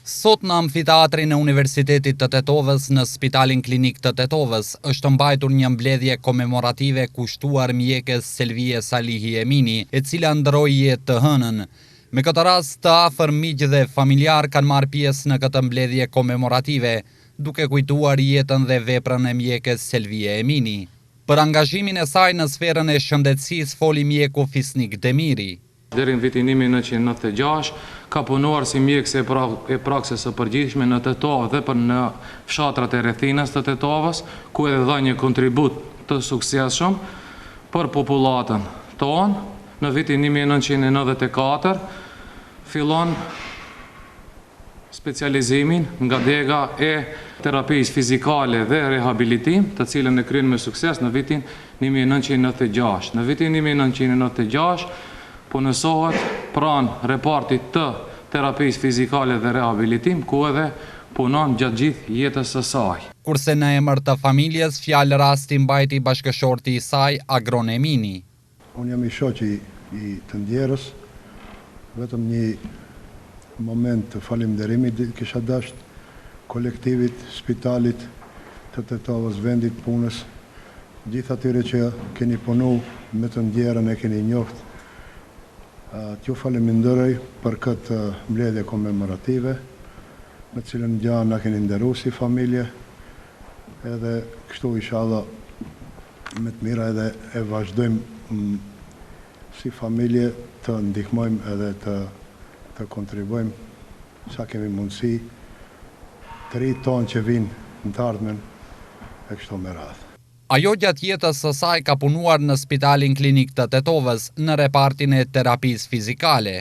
Sot në amfiteatrin e Universitetit të Tetovës në Spitalin Klinik të Tetovës është mbajtur një mbledhje komemorative kushtuar mjekës Selvie Salihi Emini, e cila ndroi jetë të hënën. Me këtë rast, të afër miq dhe familjar kanë marrë pjesë në këtë mbledhje komemorative, duke kujtuar jetën dhe veprën e mjekës Selvie Emini. Për angazhimin e saj në sferën e shëndetësisë foli mjeku Fisnik Demiri. Deri në vitin 1996 ka punuar si mjekëse e praksës së përgjithshme në Tetovë dhe për në fshatrat e rrethinës të Tetovës, ku edhe dha një kontribut të suksesshëm për popullatën tonë. Në vitin 1994 fillon specializimin nga dega e terapisë fizikale dhe rehabilitim, të cilën e kryen me sukses në vitin 1996. Në vitin 1996 punësohet pranë repartit të terapisë fizikale dhe rehabilitim, ku edhe punon gjatë gjithë jetës së saj. Kurse në emër të familjes, fjalë rasti mbajti bashkëshorti i saj, Agron Emini. Unë jam i shoqi i të ndjerës, vetëm një moment të falimderimit kisha dasht kolektivit, spitalit të Tetovës, vendit punës, gjithë atyre që keni punu me të ndjerën e keni njoft. T'ju faleminderoj për këtë mbledhje komemorative, me cilën gjanë na keni nderu si familje, edhe kështu inshallah me të mira edhe e vazhdojmë si familje të ndihmojmë edhe të kontribuojmë sa kemi mundësi të ri tonë që vinë në të ardhmen e kështu me radhë. Ajo gjatë jetës së saj ka punuar në Spitalin Klinik të Tetovës në repartin e terapisë fizikale.